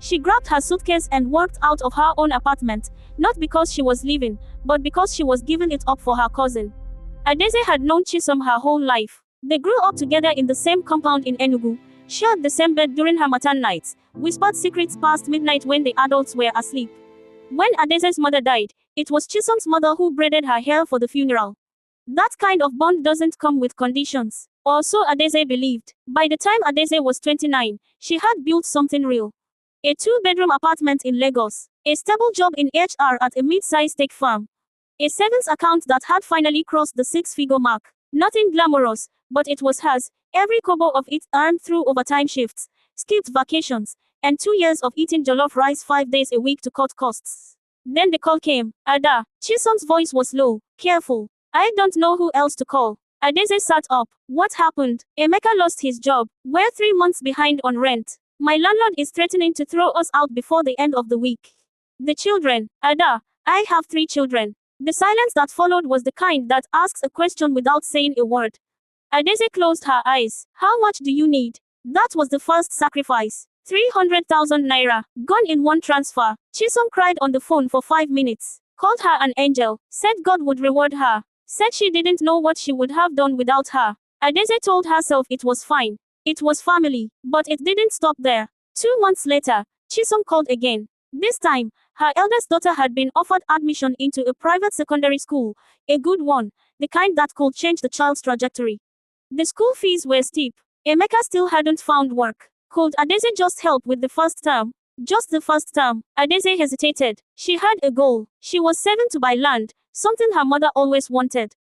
She grabbed her suitcase and walked out of her own apartment, not because she was leaving, but because she was giving it up for her cousin. Adaeze had known Chisom her whole life. They grew up together in the same compound in Enugu, shared the same bed during Harmattan nights, whispered secrets past midnight when the adults were asleep. When Adaeze's mother died, it was Chisom's mother who braided her hair for the funeral. That kind of bond doesn't come with conditions, or so Adaeze believed. By the time Adaeze was 29, she had built something real. A 2-bedroom apartment in Lagos, a stable job in HR at a mid-sized tech firm, a savings account that had finally crossed the 6-figure mark. Nothing glamorous, but it was hers, every kobo of it earned through overtime shifts, skipped vacations, and 2 years of eating jollof rice 5 days a week to cut costs. Then the call came. Ada. Chisom's voice was low, careful. I don't know who else to call. Adaeze sat up. What happened? Emeka lost his job. We're 3 months behind on rent. My landlord is threatening to throw us out before the end of the week. The children. Ada. I have 3 children. The silence that followed was the kind that asks a question without saying a word. Adaeze closed her eyes. How much do you need? That was the first sacrifice. 300,000 naira, gone in one transfer. Chisom cried on the phone for 5 minutes. Called her an angel. Said God would reward her. Said she didn't know what she would have done without her. Adaeze told herself it was fine. It was family. But it didn't stop there. 2 months later, Chisom called again. This time, her eldest daughter had been offered admission into a private secondary school, a good one, the kind that could change the child's trajectory. The school fees were steep. Emeka still hadn't found work. Could Adaeze just help with the first term? Just the first term. Adaeze hesitated. She had a goal. She was 7 to buy land, something her mother always wanted.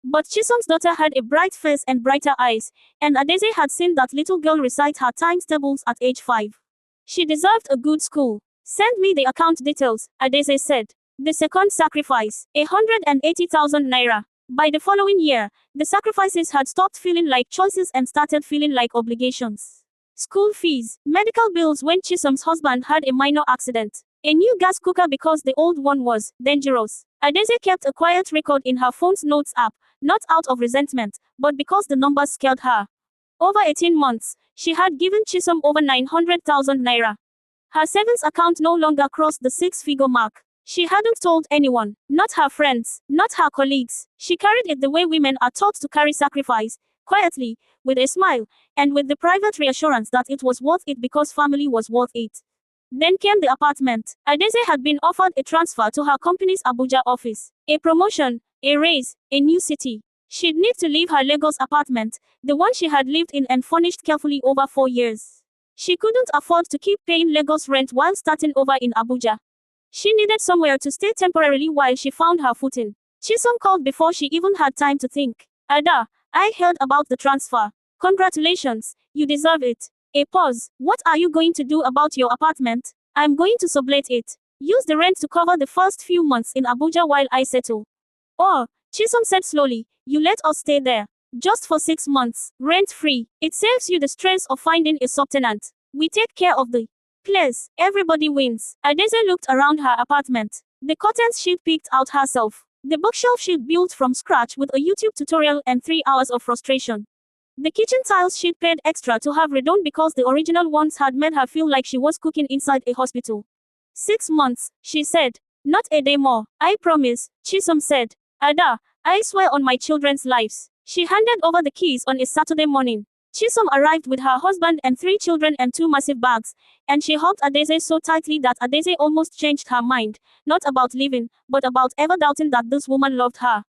But Chisom's daughter had a bright face and brighter eyes, and Adaeze had seen that little girl recite her times tables at age 5. She deserved a good school. Send me the account details, Adaeze said. The second sacrifice, 180,000 naira. By the following year, the sacrifices had stopped feeling like choices and started feeling like obligations. School fees, medical bills when Chisom's husband had a minor accident, a new gas cooker because the old one was dangerous. Adaeze kept a quiet record in her phone's notes app, not out of resentment, but because the numbers scared her. Over 18 months, she had given Chisom over 900,000 naira. Her savings account no longer crossed the 6-figure mark. She hadn't told anyone, not her friends, not her colleagues. She carried it the way women are taught to carry sacrifice, quietly, with a smile, and with the private reassurance that it was worth it because family was worth it. Then came the apartment. Adaeze had been offered a transfer to her company's Abuja office, a promotion, a raise, a new city. She'd need to leave her Lagos apartment, the one she had lived in and furnished carefully over 4 years. She couldn't afford to keep paying Lagos rent while starting over in Abuja. She needed somewhere to stay temporarily while she found her footing. Chisom called before she even had time to think. Ada, I heard about the transfer. Congratulations, you deserve it. A pause. What are you going to do about your apartment? I'm going to sublet it. Use the rent to cover the first few months in Abuja while I settle. Oh, Chisom said slowly, you let us stay there. Just for 6 months, rent-free. It saves you the stress of finding a subtenant. We take care of the place. Everybody wins. Adaeze looked around her apartment. The curtains she'd picked out herself. The bookshelf she'd built from scratch with a YouTube tutorial and 3 hours of frustration. The kitchen tiles she'd paid extra to have redone because the original ones had made her feel like she was cooking inside a hospital. 6 months, she said. Not a day more. I promise, Chisom said. Ada, I swear on my children's lives. She handed over the keys on a Saturday morning. Chisom arrived with her husband and 3 children and 2 massive bags, and she hugged Adaeze so tightly that Adaeze almost changed her mind, not about leaving, but about ever doubting that this woman loved her.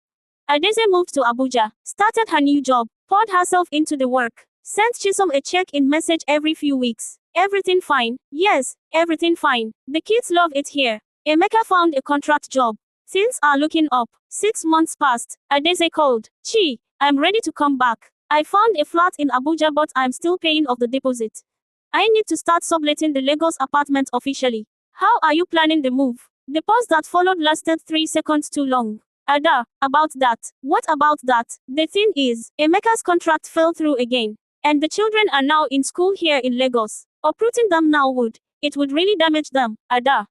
Adaeze moved to Abuja, started her new job, poured herself into the work, sent Chisom a check-in message every few weeks. Everything fine? Yes, everything fine. The kids love it here. Emeka found a contract job. Things are looking up. 6 months passed. Adaeze called. Chi, I'm ready to come back. I found a flat in Abuja but I'm still paying off the deposit. I need to start subletting the Lagos apartment officially. How are you planning the move? The pause that followed lasted 3 seconds too long. Ada, about that. What about that? The thing is, Emeka's contract fell through again. And the children are now in school here in Lagos. Uprooting them now it would really damage them. Ada.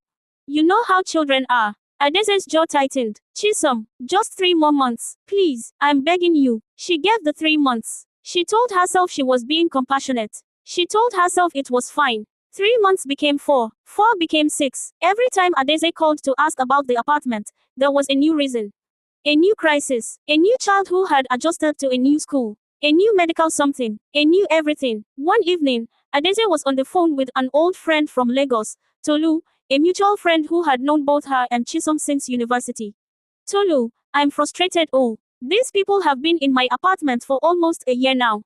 You know how children are. Adaeze's jaw tightened. Chisom, just 3 more months. Please, I'm begging you. She gave the 3 months. She told herself she was being compassionate. She told herself it was fine. 3 months became 4. 4 became 6. Every time Adaeze called to ask about the apartment, there was a new reason. A new crisis. A new child who had adjusted to a new school. A new medical something. A new everything. One evening, Adaeze was on the phone with an old friend from Lagos, Tolu, a mutual friend who had known both her and Chisom since university. Tolu, I'm frustrated. Oh, these people have been in my apartment for almost a year now.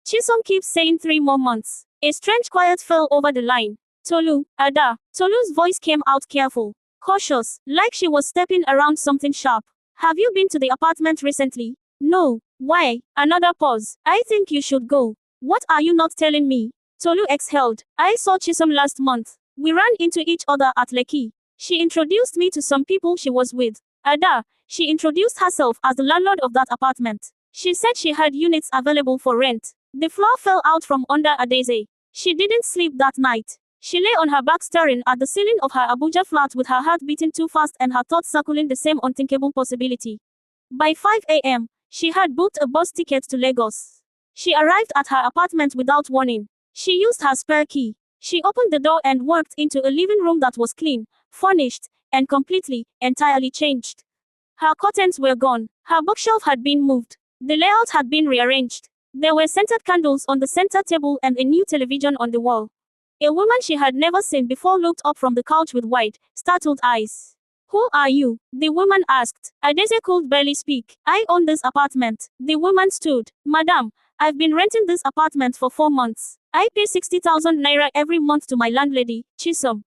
Chisom keeps saying 3 more months. A strange quiet fell over the line. Tolu, Ada. Tolu's voice came out careful, cautious, like she was stepping around something sharp. Have you been to the apartment recently? No. Why? Another pause. I think you should go. What are you not telling me? Tolu exhaled. I saw Chisom last month. We ran into each other at Lekki. She introduced me to some people she was with. Ada. She introduced herself as the landlord of that apartment. She said she had units available for rent. The floor fell out from under Adaeze. She didn't sleep that night. She lay on her back staring at the ceiling of her Abuja flat with her heart beating too fast and her thoughts circling the same unthinkable possibility. By 5 a.m., she had booked a bus ticket to Lagos. She arrived at her apartment without warning. She used her spare key. She opened the door and walked into a living room that was clean, furnished, and entirely changed. Her curtains were gone. Her bookshelf had been moved. The layout had been rearranged. There were scented candles on the center table and a new television on the wall. A woman she had never seen before looked up from the couch with wide, startled eyes. Who are you? The woman asked. Adaeze could barely speak. I own this apartment. The woman stood. Madam, I've been renting this apartment for 4 months. I pay 60,000 naira every month to my landlady, Chisom.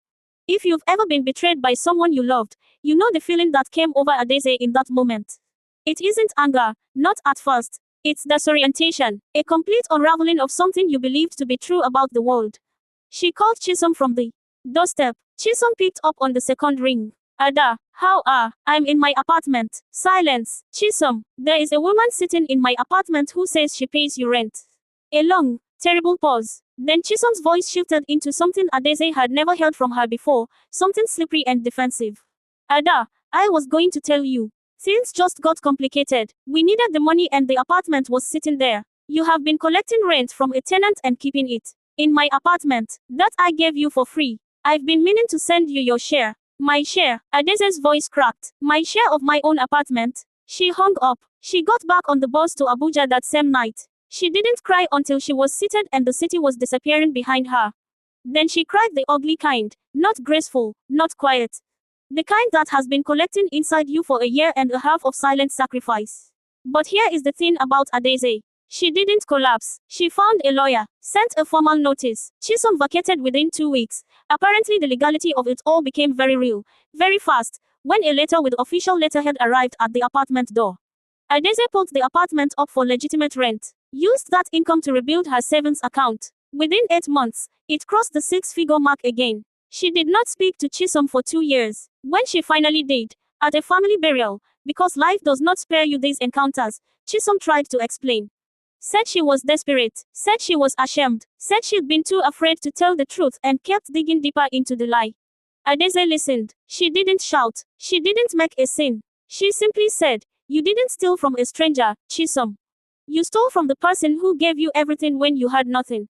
If you've ever been betrayed by someone you loved, you know the feeling that came over Adaeze in that moment. It isn't anger, not at first. It's disorientation, a complete unraveling of something you believed to be true about the world. She called Chisom from the doorstep. Chisom picked up on the second ring. Ada, how are? I'm in my apartment. Silence. Chisom, there is a woman sitting in my apartment who says she pays you rent. A long, terrible pause. Then Chisom's voice shifted into something Adaeze had never heard from her before, something slippery and defensive. Ada, I was going to tell you. Things just got complicated. We needed the money and the apartment was sitting there. You have been collecting rent from a tenant and keeping it in my apartment that I gave you for free. I've been meaning to send you your share. My share. Adaeze's voice cracked. My share of my own apartment. She hung up. She got back on the bus to Abuja that same night. She didn't cry until she was seated and the city was disappearing behind her. Then she cried the ugly kind, not graceful, not quiet. The kind that has been collecting inside you for a year and a half of silent sacrifice. But here is the thing about Adaeze. She didn't collapse. She found a lawyer, sent a formal notice. Chisom vacated within 2 weeks. Apparently the legality of it all became very real, very fast, when a letter with official letterhead arrived at the apartment door. Adaeze put the apartment up for legitimate rent, used that income to rebuild her savings account. Within 8 months, it crossed the 6-figure mark again. She did not speak to Chisom for 2 years. When she finally did, at a family burial, because life does not spare you these encounters, Chisom tried to explain. Said she was desperate, said she was ashamed, said she'd been too afraid to tell the truth and kept digging deeper into the lie. Adaeze listened. She didn't shout. She didn't make a scene. She simply said, "You didn't steal from a stranger, Chisom. You stole from the person who gave you everything when you had nothing."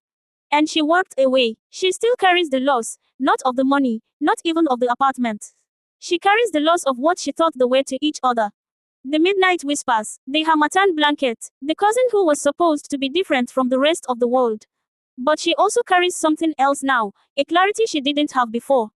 And she walked away. She still carries the loss, not of the money, not even of the apartment. She carries the loss of what she thought they were to each other. The midnight whispers, the Hamatan blanket, the cousin who was supposed to be different from the rest of the world. But she also carries something else now, a clarity she didn't have before.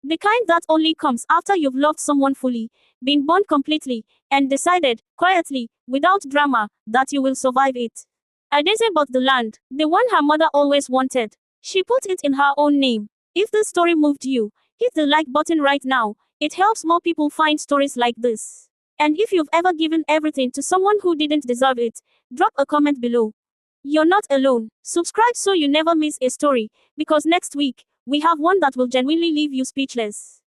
The kind that only comes after you've loved someone fully, been born completely, and decided, quietly, without drama, that you will survive it. Adaeze bought the land, the one her mother always wanted. She put it in her own name. If this story moved you, hit the like button right now. It helps more people find stories like this. And if you've ever given everything to someone who didn't deserve it, drop a comment below. You're not alone. Subscribe so you never miss a story, because next week, we have one that will genuinely leave you speechless.